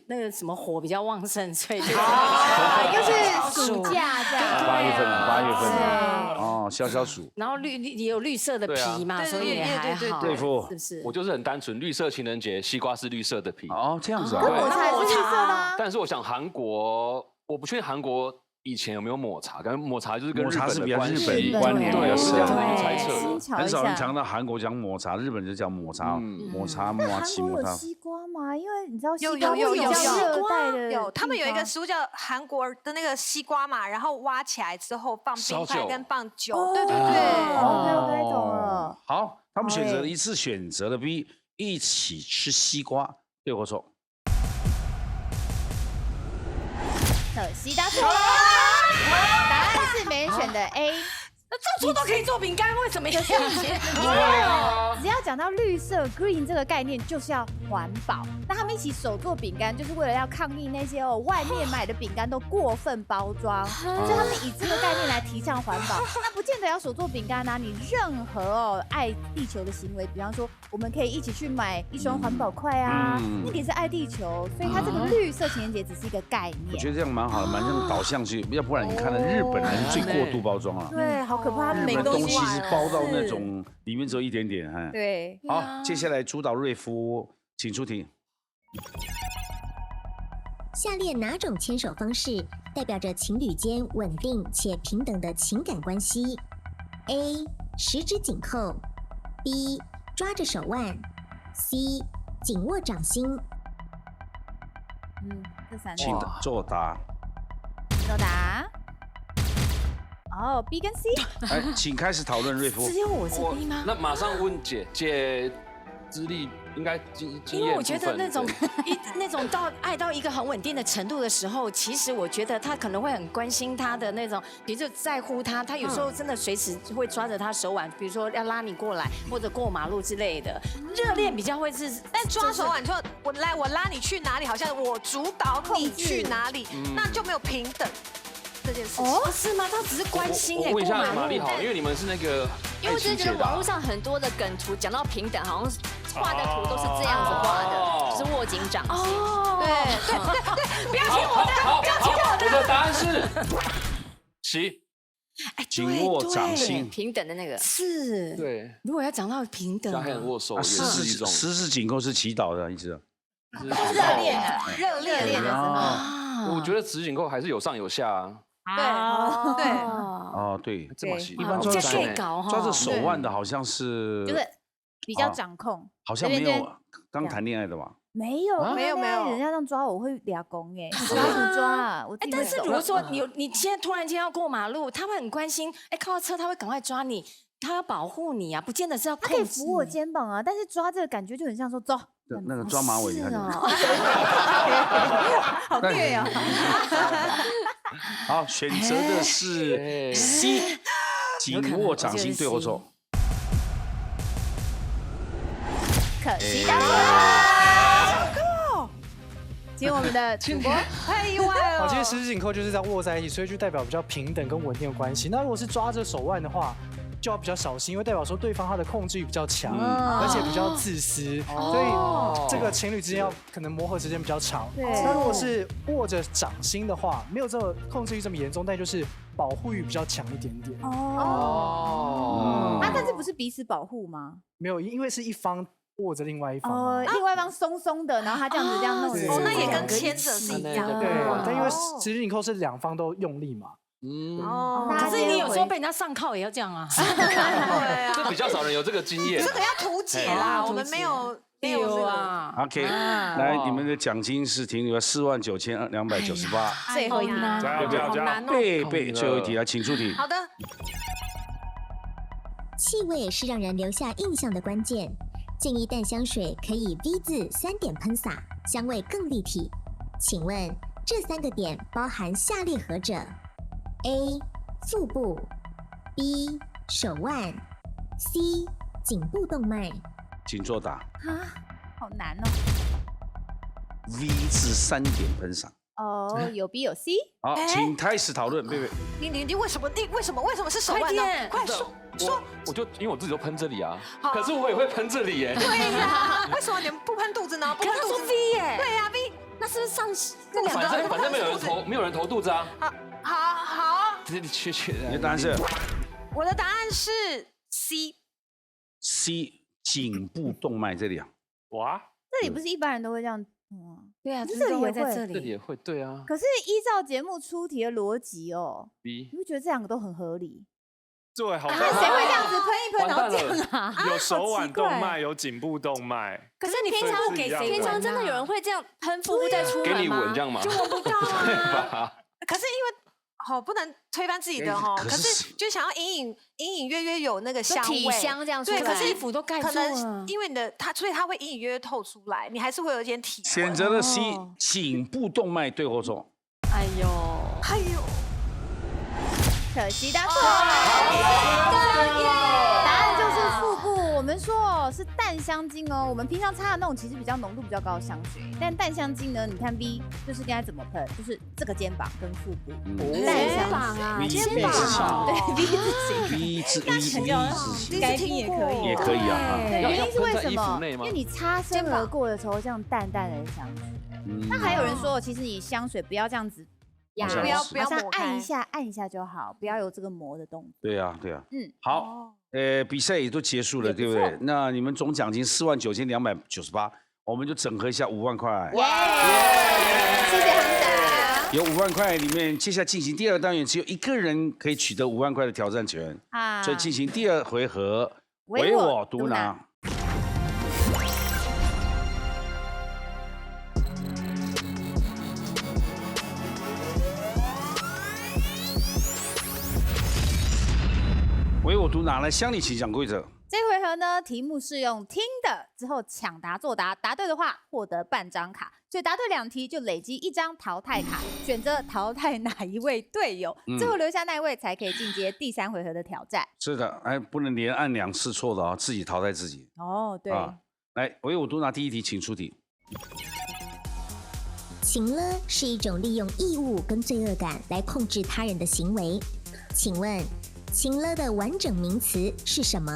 Speaker 4: 那个什么火比较旺盛，所以就
Speaker 2: 又是暑假这样。
Speaker 1: 8月份了，8月份了。哦，消暑。
Speaker 4: 然后也有绿色的皮嘛，所以也还好。
Speaker 1: 对付
Speaker 4: 是不是？
Speaker 3: 我就是很单纯，绿色情人节，西瓜是绿色的皮。
Speaker 1: 哦，这样子啊。
Speaker 2: 跟抹茶也是绿色的啊。
Speaker 3: 但是我想韩国，我不确定韩国。 以前有没有抹茶？感觉抹茶就是跟日本的关系，
Speaker 1: 关联比较深，
Speaker 3: 猜测的。
Speaker 1: 很少人讲到韩国讲抹茶，日本就讲抹茶，抹茶、抹茶、
Speaker 2: 韩国有西瓜吗？因为你知道西瓜
Speaker 5: 有
Speaker 2: 热带的，
Speaker 5: 有他们有一个食物叫韩国的那个西瓜嘛，然后挖起来之后放冰块跟放酒，对对对。
Speaker 2: OK， 懂了。
Speaker 1: 好，他们选择了一次选择了 B， 一起吃西瓜，对或错？
Speaker 2: 可惜答错了，答案是没人选的 A。
Speaker 4: 那做出都可以做饼干，为什么要这样？
Speaker 2: 只要讲到绿色 green 这个概念，就是要环保。那他们一起手做饼干，就是为了要抗议那些外面买的饼干都过分包装，所以他们以这个概念来提倡环保。那不见得要手做饼干啊，你任何爱地球的行为，比方说我们可以一起去买一双环保筷啊，那个也是爱地球。所以它这个绿色情人节只是一个概念。
Speaker 1: 我觉得这样蛮好的，蛮像导向去，要不然你看了日本人最过度包装了。
Speaker 2: 对，好可怕，
Speaker 1: 日本东西是包到那种里面只有一点点，哈。
Speaker 2: 对。
Speaker 1: 好，接下来主导瑞夫，请出题。
Speaker 6: 下列哪种牵手方式代表着情侣间稳定且平等的情感关系 ？A. 十指紧扣 ，B. 抓着手腕 ，C. 紧握掌心。
Speaker 2: 这三
Speaker 1: 请作答。
Speaker 2: 作答。哦 ，B 跟 C。
Speaker 1: 哎，请开始讨论瑞夫。
Speaker 4: 只有我是 B 吗？
Speaker 3: 那马上问姐资历应该经验。
Speaker 4: 因为我觉得那种爱到一个很稳定的程度的时候，其实我觉得他可能会很关心他的那种，比如说在乎他，他有时候真的随时会抓着他手腕，比如说要拉你过来或者过马路之类的。热恋比较会是，
Speaker 5: 但抓手腕就我拉你去哪里，好像我主导你去哪里，那就没有平等。这件事
Speaker 4: 哦，是吗？他只是关心哎。
Speaker 3: 我问一下玛丽好，因为你们是那个，
Speaker 8: 因为我真的觉得网络上很多的梗图讲到平等，好像画的图都是这样子画的，就是握紧掌心。
Speaker 5: 对，不要听我的，不要听我的。
Speaker 3: 我的答案是C，
Speaker 1: 紧握掌心，
Speaker 8: 平等的那个
Speaker 4: 是。
Speaker 3: 对，
Speaker 4: 如果要讲到平等，
Speaker 3: 加很握手也是一种。
Speaker 1: 十指紧扣是祈祷的意思。
Speaker 2: 热恋的时候。
Speaker 3: 我觉得十指紧扣还是有上有下啊。
Speaker 5: 对，
Speaker 1: 哦，对，
Speaker 3: 这么细，
Speaker 1: 一般抓着手腕的好像是
Speaker 2: 就是比较掌控，
Speaker 1: 好像没有刚谈恋爱的吧？
Speaker 2: 没有，人家这样抓我会俩公哎，抓什么抓啊？我
Speaker 4: 但是如果说你现在突然间要过马路，他会很关心，哎，靠到车他会赶快抓你，他要保护你啊，不见得是要控制。
Speaker 2: 他可以扶我肩膀啊，但是抓这个感觉就很像说走。
Speaker 1: 那个抓马尾，你看，
Speaker 2: 好虐呀！
Speaker 1: 好，选择的是 C， 紧握掌心，对或错？
Speaker 2: 可惜答错。请我们的主播，
Speaker 5: 太意外了。
Speaker 9: 其实十指紧扣就是这样握在一起，所以就代表比较平等跟稳定的关系。那如果是抓着手腕的话，就要比较小心，因为代表说对方他的控制欲比较强，而且比较自私，所以这个情侣之间要可能磨合时间比较长。那如果是握着掌心的话，没有这么控制欲这么严重，但就是保护欲比较强一点点。
Speaker 2: 那但是不是彼此保护吗？
Speaker 9: 没有，因为是一方握着另外一方，
Speaker 2: 另外一方松松的，然后他这样子这样弄，
Speaker 5: 那也跟牵着是一样的。
Speaker 9: 对，但因为十指紧扣是两方都用力嘛。
Speaker 4: 可是你有时候被人家上铐也要这样啊。
Speaker 3: 这比较少人有这个经验。
Speaker 5: 这个要图解啦，我们没有
Speaker 4: 丢啊。
Speaker 1: OK， 来，你们的奖金是停留在49298。
Speaker 2: 最后一题，
Speaker 10: 加油加油加油！
Speaker 1: 背，最后一题啊，请出题。
Speaker 5: 好的，
Speaker 6: 气味是让人留下印象的关键，建议淡香水可以 V 字3点喷洒，香味更立体。请问这3个点包含下列何者 ？A. 腹部 B. 手腕 C. 颈部动脉。
Speaker 1: 请作答。
Speaker 2: 好难哦。
Speaker 1: V 字3点喷洒。
Speaker 2: 哦，有 B 有 C。
Speaker 1: 好，请开始讨论，贝贝。
Speaker 5: 你为什么是手腕呢？快说。
Speaker 3: 因为我自己都喷这里啊，可是我也会喷这里耶。
Speaker 5: 对呀，为什么你们不喷肚子呢？不喷肚子
Speaker 4: V 耶。
Speaker 5: 对呀 V，
Speaker 4: 那是不是上这两个？
Speaker 3: 反正没有人投肚子啊。
Speaker 5: 好。
Speaker 3: 这里确切的。
Speaker 1: 你的答案是？
Speaker 5: 我的答案是 C。C
Speaker 1: 颈部动脉这里啊。
Speaker 10: 哇，
Speaker 2: 这里不是一般人都会这样
Speaker 4: 对啊，
Speaker 2: 这里也会
Speaker 4: 这里，
Speaker 3: 这里也会，对啊。
Speaker 2: 可是依照节目出题的逻辑哦
Speaker 3: B，
Speaker 2: 你会觉得这2个都很合理。
Speaker 10: 对，好。
Speaker 2: 那谁会这样子喷一喷，然后这样啊？
Speaker 10: 有手腕动脉，有颈部动脉。
Speaker 4: 可是你平常
Speaker 10: 给谁？
Speaker 4: 平常真的有人会这样喷腹部再出门吗？
Speaker 3: 给你闻这样吗？
Speaker 4: 就闻不到啊。
Speaker 3: 对吧？
Speaker 5: 可是因为不能推翻自己的可是就想要隐隐约约有那个香味，
Speaker 4: 体香这样出来。
Speaker 5: 对，可是
Speaker 4: 衣服都盖住了，
Speaker 5: 可能因为所以它会隐隐约约透出来，你还是会有一点体味。
Speaker 1: 选择了 C 颈部动脉，对或错？
Speaker 4: 哎呦，
Speaker 2: 可惜答错。答案就是腹部。我们说是淡香精哦，我们平常擦的那种其实比较浓度比较高的香水，但淡香精呢，你看 V 就是应该怎么喷，就是这个肩膀跟腹部。
Speaker 4: 肩膀啊，
Speaker 1: 肩膀，
Speaker 2: 对
Speaker 1: V 字形，
Speaker 2: 该听也可以，
Speaker 1: 也可以啊。
Speaker 2: 原因是为什么？
Speaker 3: 因
Speaker 2: 为你擦身而过的时候，这样淡淡的香水。那还有人说，其实你香水不要这样子。不要按一下就好，不要有这个磨的动作。
Speaker 1: 对啊。好，比赛也都结束了，对不对？那你们总奖金49298，我们就整合一下5万块。
Speaker 2: 谢谢航达。
Speaker 1: 有5万块里面，接下来进行第2个单元，只有1个人可以取得5万块的挑战权啊，所以进行第2回合，唯我独拿。唯我独拿，来乡里请讲规则。
Speaker 2: 这回合呢，题目是用听的，之后抢答作答，答对的话获得半张卡，所以答对2题就累积1张淘汰卡，选择淘汰哪一位队友，最后留下那一位才可以进阶第3回合的挑战。
Speaker 1: 是的，不能连按2次错的啊，自己淘汰自己。
Speaker 2: 哦，对。
Speaker 1: 来，唯我独拿第1题，请出题。
Speaker 6: 情勒是一种利用义务跟罪恶感来控制他人的行为，请问情勒的完整名词是什么？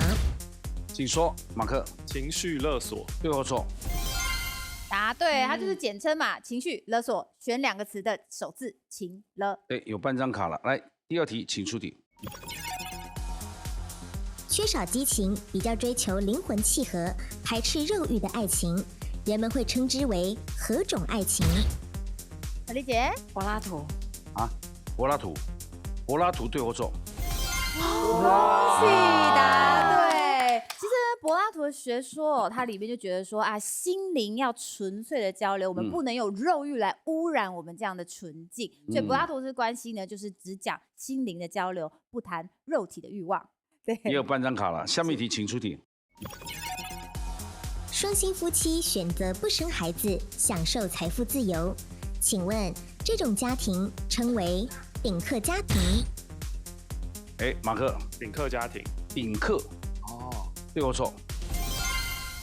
Speaker 1: 请说，马克。
Speaker 10: 情绪勒索，
Speaker 1: 对或错？
Speaker 2: 答对，它就是简称嘛，情绪勒索，选2个词的首字情勒。
Speaker 1: 对，有半张卡了。来，第2题，请出题。
Speaker 6: 缺少激情，比较追求灵魂契合，排斥肉欲的爱情，人们会称之为何种爱情？
Speaker 2: 小丽姐，
Speaker 4: 柏拉图。
Speaker 1: 柏拉图，柏拉图对或错？
Speaker 2: 恭喜答对。其实柏拉图的学说，它里面就觉得说心灵要纯粹的交流，我们不能有肉欲来污染我们这样的纯净。所以柏拉图式关系呢，就是只讲心灵的交流，不谈肉体的欲望。对，
Speaker 1: 也有半张卡了。下面一题，请出题。
Speaker 6: 双薪夫妻选择不生孩子，享受财富自由，请问这种家庭称为顶客家庭？
Speaker 1: 马克。
Speaker 10: 顶客家庭。
Speaker 1: 顶客。对或错？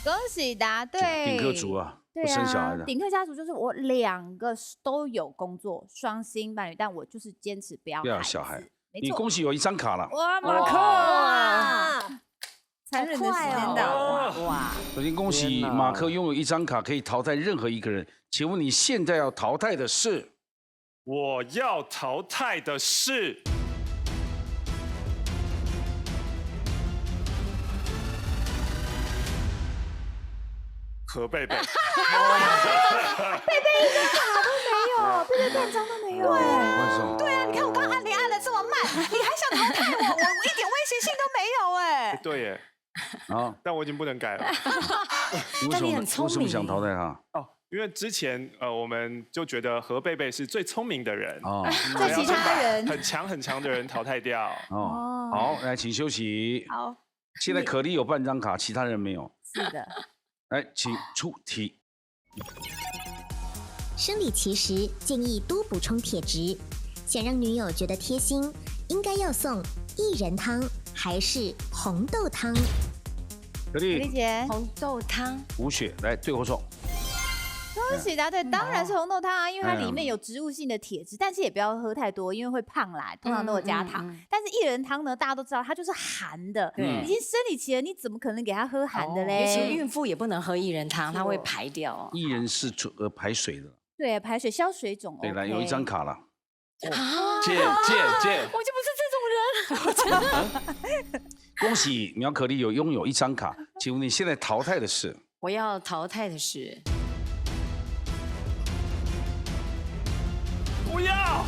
Speaker 2: 恭喜答对。
Speaker 1: 顶客族啊，不生小孩的。
Speaker 2: 顶客家族就是我2个都有工作，双薪伴侣，但我就是坚持不要
Speaker 1: 小孩。
Speaker 2: 你
Speaker 1: 恭喜有1张卡了。
Speaker 2: 哇，马克！哇，残忍的时间到。哇！
Speaker 1: 首先恭喜马克拥有1张卡，可以淘汰任何1个人。请问你现在要淘汰的是？
Speaker 10: 我要淘汰的是。何贝贝。贝
Speaker 2: 贝1张卡都没有，贝贝半张都没有。
Speaker 5: 对啊，你看我刚刚连按了这么慢，你还想淘汰我？我一点威胁性都没有
Speaker 10: 对耶。但我已经不能改了。
Speaker 1: 你为什么想淘汰他？
Speaker 10: 哦，因为之前我们就觉得何贝贝是最聪明的人，
Speaker 2: 在其他人
Speaker 10: 很强的人淘汰掉。
Speaker 1: 好，来，请休息。
Speaker 2: 好，
Speaker 1: 现在可丽有半张卡，其他人没有。
Speaker 2: 是的。
Speaker 1: 来，请出题。
Speaker 6: 生理期时建议多补充铁质，想让女友觉得贴心，应该要送薏仁汤还是红豆汤？
Speaker 1: 可丽
Speaker 2: 姐，
Speaker 4: 红豆汤。
Speaker 1: 无血，来对或错？
Speaker 2: 恭喜答对，当然是红豆汤啊，因为它里面有植物性的铁质，但是也不要喝太多，因为会胖啦，通常都有加糖。但是薏仁汤呢，大家都知道它就是寒的，已经生理期了，你怎么可能给他喝寒的嘞？
Speaker 4: 尤其孕妇也不能喝薏仁汤，它会排掉。
Speaker 1: 薏仁是排水的，
Speaker 2: 对，排水消水肿。
Speaker 1: 对，来有一张卡了。
Speaker 3: 借，
Speaker 4: 我就不是这种人。
Speaker 1: 恭喜苗可丽拥有一张卡，请问你现在淘汰的是？
Speaker 4: 我要淘汰的是。
Speaker 10: 不要！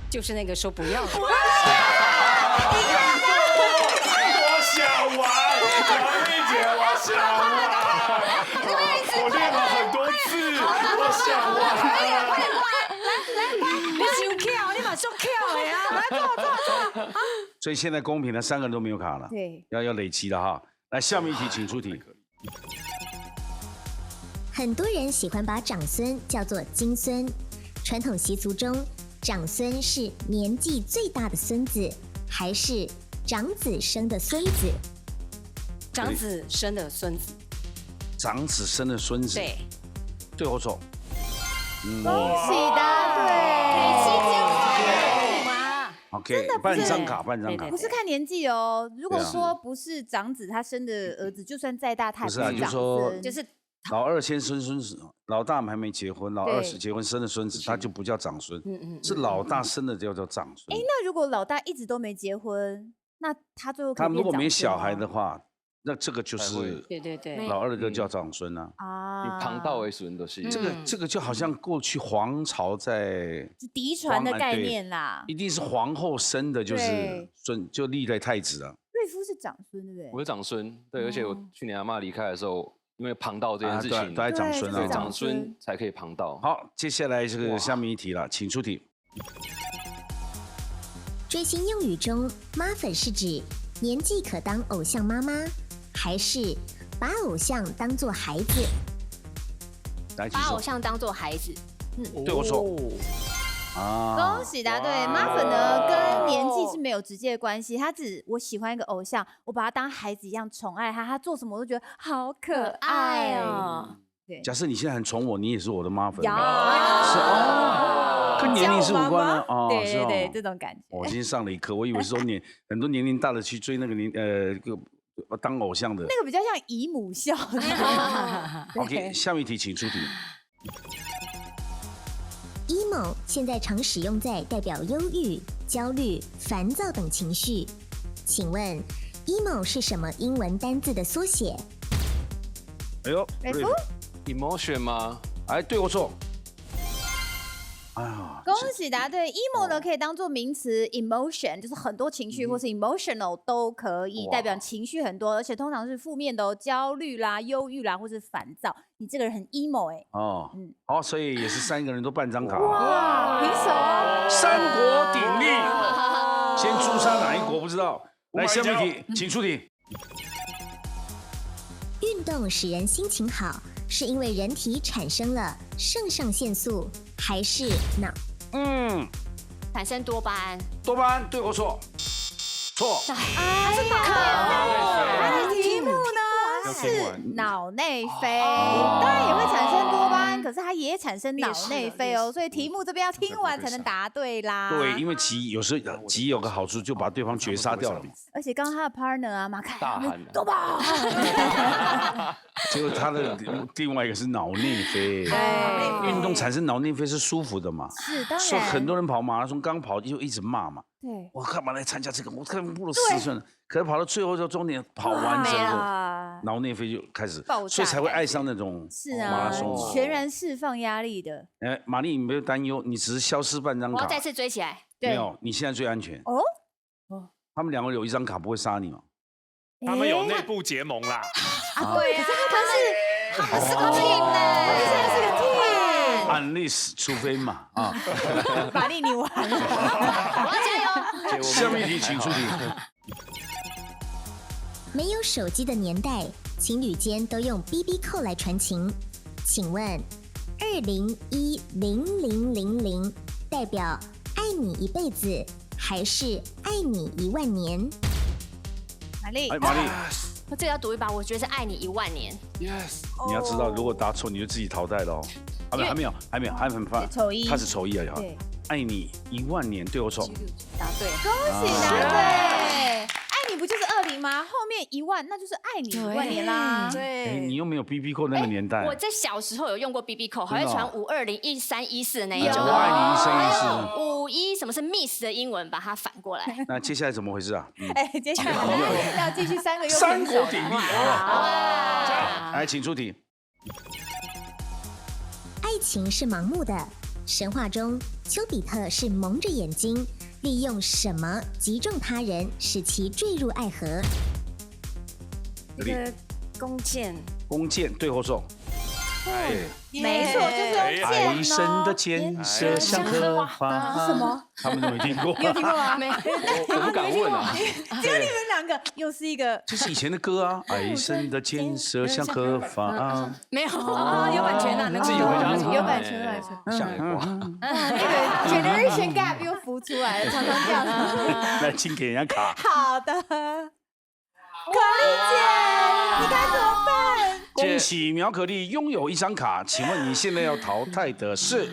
Speaker 4: 就是那个说不要的。
Speaker 10: 我想玩，杨丽姐，我想玩。我练了很多次，我想玩。
Speaker 4: 你太跳，你马上跳了呀！来，坐。
Speaker 1: 所以现在公平的，3个人都没有卡了。
Speaker 2: 对，
Speaker 1: 要累积了哈。来，下面一题，请出题。
Speaker 6: 很多人喜欢把长孙叫做金孙，传统习俗中，长孙是年纪最大的孙子，还是长子生的孙子？
Speaker 4: 长子生的孙子。
Speaker 1: 长子生的孙子。
Speaker 4: 对。
Speaker 1: 对或错？
Speaker 2: 恭喜答对。
Speaker 1: OK， 半张卡。
Speaker 2: 不是看年纪哦。如果说不是长子他生的儿子，就算再大，他也不是长孙。
Speaker 4: 就是
Speaker 1: 老二先生孙子，老大还没结婚，老二是结婚生的孙子，他就不叫长孙，是老大生的叫做长孙。
Speaker 2: 那如果老大一直都没结婚，那他最后他
Speaker 1: 如果没小孩的话，那这个就是
Speaker 4: 对，
Speaker 1: 老二就叫长孙啊。
Speaker 3: 以旁道为孙都是。
Speaker 1: 这个就好像过去皇朝在
Speaker 2: 嫡传的概念啦，
Speaker 1: 一定是皇后生的，就是孙，就历代太子啊。
Speaker 2: 瑞夫是长孙对不对？
Speaker 3: 我是长孙，对，而且我去年阿嬷离开的时候。因为旁道这件事情，
Speaker 1: 都在长孙啊，
Speaker 3: 长孙才可以旁道。
Speaker 1: 好，接下来这个下面一题了，请出题。
Speaker 6: 追星用语中，妈粉是指年纪可当偶像妈妈，还是把偶像当作孩子？
Speaker 8: 把偶像当作孩子。
Speaker 1: 对我错。
Speaker 2: 恭喜答对，妈粉呢跟年纪是没有直接的关系，我喜欢一个偶像，我把他当孩子一样宠爱他，他做什么我都觉得好可爱哦。对，
Speaker 1: 假设你现在很宠我，你也是我的妈粉。
Speaker 2: 是
Speaker 1: 跟年龄是无关的哦。
Speaker 2: 对，这种感觉。
Speaker 1: 我今天上了一课，我以为是很多年龄大的去追那个当偶像的，
Speaker 2: 那个比较像姨母笑。
Speaker 1: OK， 下面一题，请出题。
Speaker 6: emo 现在常使用在代表忧郁、焦虑、烦躁等情绪，请问 emo 是什么英文单字的缩写？
Speaker 1: 哎呦，
Speaker 2: 瑞夫
Speaker 3: ，emotion 吗？
Speaker 1: 哎，对或错？
Speaker 2: 恭喜答对 ，emo 呢可以当做名词 emotion， 就是很多情绪或是 emotional 都可以代表情绪很多，而且通常是负面的哦，焦虑啦、忧郁啦，或是烦躁。你这个人很 emo 哎。
Speaker 1: 好，所以也是3个人都半张卡。
Speaker 2: 哇，平手，
Speaker 1: 三国鼎立，先诛杀哪一国不知道？来，下面一题，请出题。
Speaker 6: 运动使人心情好，是因为人体产生了肾上腺素，还是脑？
Speaker 8: 产生多巴胺。
Speaker 1: 多巴胺对或错？错。
Speaker 2: 他是他的题目呢是脑内啡，当然也会产生多巴胺，可是它也产生脑内啡哦，所以题目这边要听完才能答对啦。
Speaker 1: 对，因为有时候急有个好处，就把对方绝杀掉了。
Speaker 2: 而且刚刚他的 partner 啊，马凯
Speaker 3: 大喊
Speaker 2: 多巴，
Speaker 1: 结果他的另外一个是脑内啡。运动产生脑内啡是舒服的嘛？
Speaker 2: 是当然。
Speaker 1: 所以很多人跑马拉松刚跑就一直骂嘛。
Speaker 2: 对。
Speaker 1: 我干嘛来参加这个？我根本不如死算了。可是跑到最后终点跑完之后，脑内啡就开始，所以才会爱上那种马拉松。
Speaker 2: 全然释放压力的。
Speaker 1: 玛丽，你没有担忧，你只是消失半张卡。
Speaker 8: 我要再次追起来。
Speaker 1: 没有，你现在最安全。他们2个有一张卡不会杀你嘛？
Speaker 10: 他们有内部结盟啦。
Speaker 2: 对啊，他们是个 team 呢，他们现在是个 team。unless
Speaker 1: 除非嘛啊，
Speaker 2: 玛丽你完了，
Speaker 8: 我要加油。
Speaker 1: 下面一题请出题。
Speaker 6: 没有手机的年代，情侣间都用 BB 扣来传情。请问，20100000代表爱你一辈子，还是爱你10000年？
Speaker 2: 玛丽，
Speaker 1: 玛丽，
Speaker 8: 我这个要赌一把，我觉得是爱你10000年。
Speaker 10: Yes，
Speaker 1: 你要知道，如果答错，你就自己淘汰了哦。还没有，还很快。
Speaker 2: 丑一，
Speaker 1: 他是丑一而已。
Speaker 2: 对，
Speaker 1: 爱你10000年，对我错。
Speaker 4: 答对，
Speaker 2: 恭喜答对。爱你不就是20吗？后面10000，那就是爱你10000年啦。
Speaker 5: 对，
Speaker 1: 你又没有 BB 扣那个年代。
Speaker 8: 我在小时候有用过 BB 扣，还会传520、1314的那一种。
Speaker 1: 我爱你1314。
Speaker 8: 51什么是 miss 的英文，把它反过来。
Speaker 1: 那接下来怎么回事啊？
Speaker 2: 接下来要继续3个又
Speaker 1: 三国鼎立
Speaker 2: 啊！
Speaker 1: 来，请出题。
Speaker 6: 爱情是盲目的。神话中，丘比特是蒙着眼睛，利用什么击中他人，使其坠入爱河？
Speaker 4: 那个弓箭，
Speaker 1: 弓箭对或错？
Speaker 2: 没错，就是用箭哦。
Speaker 1: 爱神的箭射向何方？
Speaker 2: 什么？
Speaker 1: 他们都没听过。
Speaker 2: 你有听过吗？
Speaker 4: 没有，
Speaker 3: 我不敢问啊。
Speaker 2: 只有你们2个，又是一个。
Speaker 1: 这是以前的歌啊。爱神的箭射向何方？
Speaker 4: 没有啊，有版权啊，能
Speaker 3: 自己回家唱。
Speaker 2: 有版权，有版权。
Speaker 3: 想过。
Speaker 2: 那个 generation gap 又浮出来了，常常这样子。
Speaker 1: 来，请给人家卡。
Speaker 2: 好的，可丽姐，你该怎么办？
Speaker 1: 恭喜苗可丽拥有1张卡，请问你现在要淘汰的是？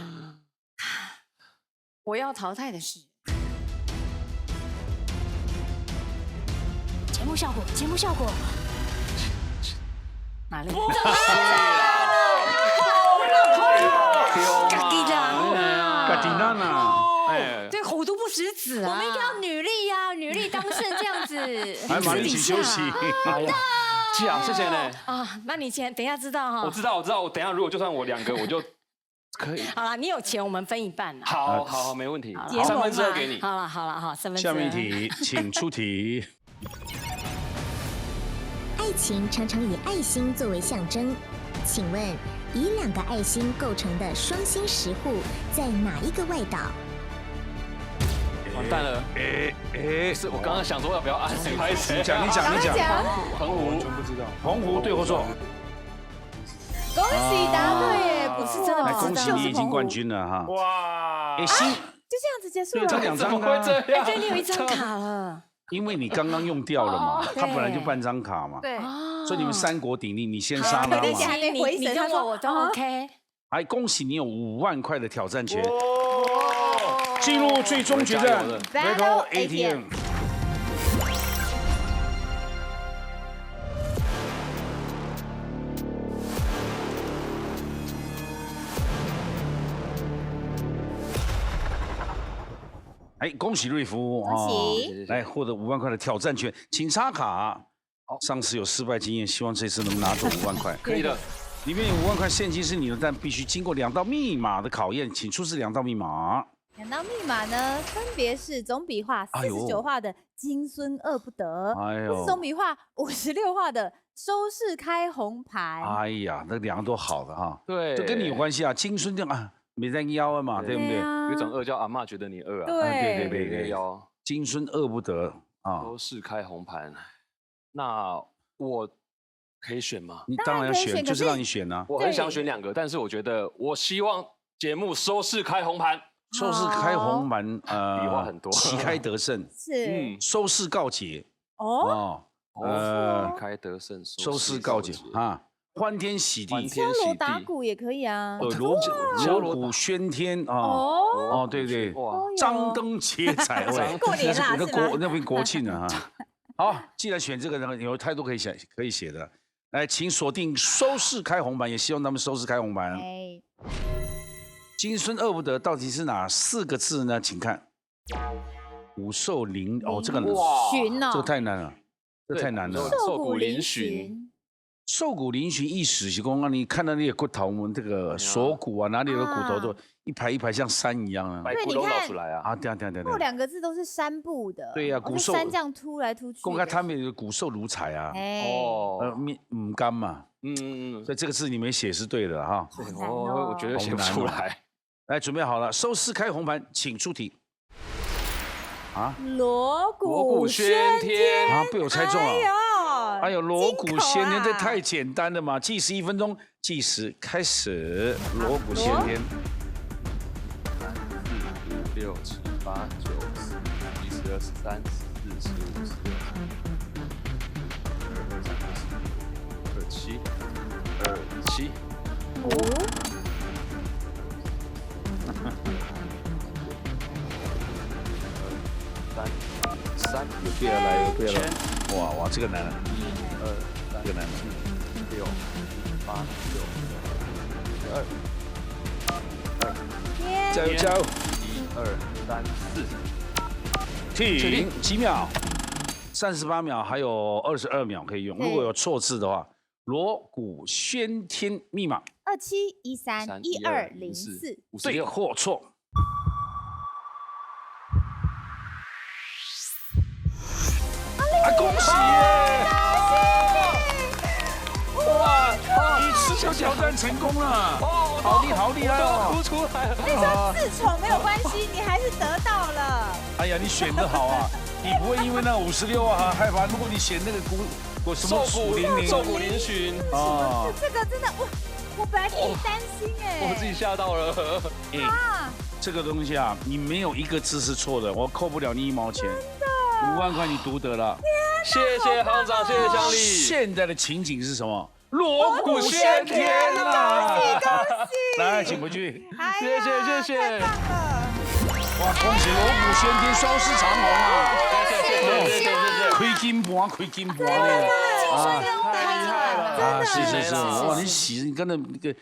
Speaker 4: 我要淘汰的是
Speaker 8: 节目效果，节目效果。
Speaker 4: 哪里？
Speaker 1: 嘎迪娜娜，
Speaker 4: 哎，这虎毒不食子啊！
Speaker 8: 我们一定要女力呀，女力当胜这样子。
Speaker 1: 来，马丽请休息。
Speaker 3: 哎呀，这样谢谢呢。
Speaker 4: 啊，那你先等一下知道哈。
Speaker 3: 我知道，我等一下如果就算我2个，我就可以。
Speaker 4: 好了，你有钱我们分一半啦。
Speaker 3: 好，没问题。2/3给你。
Speaker 4: 好了，好，2/3。
Speaker 1: 下面一题，请出题。
Speaker 6: 爱情常常以爱心作为象征，请问以2个爱心构成的双星石户在哪一个外岛？
Speaker 3: 完蛋了！是我刚刚想说要不要按？
Speaker 1: 你讲。
Speaker 10: 澎湖完全不知道。
Speaker 1: 澎湖对或错？
Speaker 2: 恭喜答对耶！不是真的，
Speaker 1: 恭喜你已经冠军了哈！
Speaker 10: 哇！
Speaker 2: 就这样子结束了。
Speaker 1: 这2张
Speaker 3: 会这样？
Speaker 4: 对，你有1张卡了。
Speaker 1: 因为你刚刚用掉了嘛，他本来就半张卡嘛。
Speaker 5: 对，
Speaker 1: 所以你们3国鼎立，你先杀他嘛。
Speaker 4: 你跟我都 OK。
Speaker 1: 还恭喜你有5万块的挑战权。进入最终决战 Battle ATM。恭喜瑞福
Speaker 2: 恭喜
Speaker 1: 来获得5万块的挑战权，请插卡。上次有失败经验，希望这次能拿走5万块。
Speaker 3: 可以的。
Speaker 1: 里面有5万块现金是你的，但必须经过2道密码的考验，请出示2道密码。
Speaker 2: 2道密码呢，分别是总笔画49画的金孙饿不得，或是总笔画56画的收视开红盘。
Speaker 1: 哎呀，那2个都好的哈。
Speaker 3: 对，
Speaker 1: 这跟你有关系啊，金孙这啊没在腰啊嘛，对不对？
Speaker 3: 有一种饿叫阿嬷觉得你饿啊。
Speaker 2: 对，
Speaker 3: 腰
Speaker 1: 金孙饿不得啊，
Speaker 3: 收视开红盘。那我可以选吗？
Speaker 1: 你当然要选，就是让你选啊。
Speaker 3: 我很想选2个，但是我觉得我希望节目收视开红盘。
Speaker 1: 收视开红盘，
Speaker 3: 笔画很多，
Speaker 1: 旗开得胜
Speaker 2: 是，
Speaker 1: 收视告捷
Speaker 3: 开得胜，
Speaker 1: 收视告捷啊，欢天喜地，
Speaker 2: 敲锣打鼓也可以啊，
Speaker 1: 锣鼓喧天啊，对对，张灯结彩，
Speaker 2: 过年啦，
Speaker 1: 那边国庆啊，好，既然选这个呢，有太多可以写的，来，请锁定收视开红盘，也希望他们收视开红盘。 金孙饿不得到底是哪4个字呢？请看，骨瘦嶙这个
Speaker 2: 寻哦，
Speaker 1: 这个太难了，这太难了。
Speaker 2: 瘦骨嶙峋，
Speaker 1: 瘦骨嶙峋，意思是讲啊，你看到那些骨头，我们这个锁骨啊，哪里有骨头都一排一排像山一样啊。
Speaker 3: 白骨都露出来啊！
Speaker 1: 啊，对。
Speaker 2: 后2个字都是山部的。
Speaker 1: 对呀，骨瘦。
Speaker 2: 山这样凸来凸去。
Speaker 1: 公开他们有骨瘦如柴啊。唔甘嘛。所以这个字你没写是对的哈。
Speaker 3: 我觉得写不出来。
Speaker 1: 来，准备好了，收视开红盘，请出题。
Speaker 2: 锣鼓喧天
Speaker 1: 啊，被我猜中了。哎呦，锣鼓喧天，这太简单了嘛！计时1分钟，计时开始。锣鼓喧天。
Speaker 3: 3、4、5、6、7、8、9、10、11、12、13、14、15、16、22、23、24、25、27、3，
Speaker 1: 有对了，来有对了。哇，这个难了。1、2、3，这个难了。
Speaker 3: 6、8、9、10、12。
Speaker 1: 加油加油！
Speaker 3: 1、2、3、4。
Speaker 1: 停，几秒？38秒，还有22秒可以用。如果有错字的话，锣鼓喧天密码
Speaker 2: 27131204，
Speaker 1: 对或错？恭喜耶！哇，一次就挑战成功了，好厉害哦！
Speaker 3: 哭出来了。
Speaker 2: 你说自丑没有关系，你还是得到了。
Speaker 1: 哎呀，你选得好啊！你不会因为那56啊害怕？如果你选那个什么
Speaker 3: 瘦骨嶙峋
Speaker 2: 啊，这个真的我本来自己担心哎，
Speaker 3: 我自己吓到了。
Speaker 1: 这个东西啊，你没有一个字是错的，我扣不了你1毛钱。5万块你独得了，
Speaker 3: 谢谢行长，谢谢乡里。
Speaker 1: 现在的情景是什么？锣鼓喧天啊！
Speaker 2: 恭喜！
Speaker 1: 来，请回去。
Speaker 3: 谢谢。
Speaker 2: 太棒了！
Speaker 1: 哇，恭喜锣鼓喧天，双狮长虹啊！
Speaker 3: 谢。
Speaker 1: 开金盘的
Speaker 2: 啊！
Speaker 3: 太厉害了
Speaker 1: 啊！是，哇，你跟那个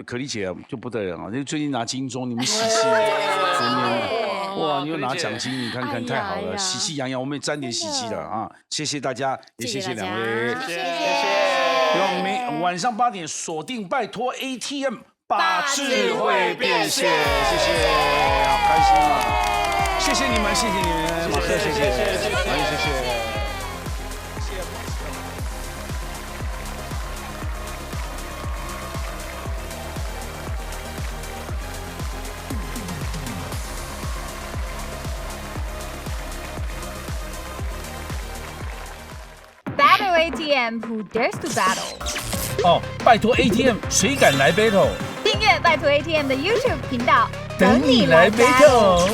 Speaker 1: 可丽姐就不得了啊！最近拿金钟，你们喜气哇！你又拿奖金，你看看太好了，喜气洋洋，我们也沾点喜气的啊！谢谢大家，也谢谢2位，
Speaker 3: 谢谢。
Speaker 1: 希望我们晚上8点锁定，拜托 ATM 把智慧变现，谢谢，好开心啊！谢谢你们，马克，谢谢。
Speaker 2: Battle ATM Who Dares to Battle？
Speaker 1: 拜托 ATM， 谁敢来 battle？
Speaker 2: 订阅拜托 ATM 的 YouTube 频道，
Speaker 1: 等你来 battle。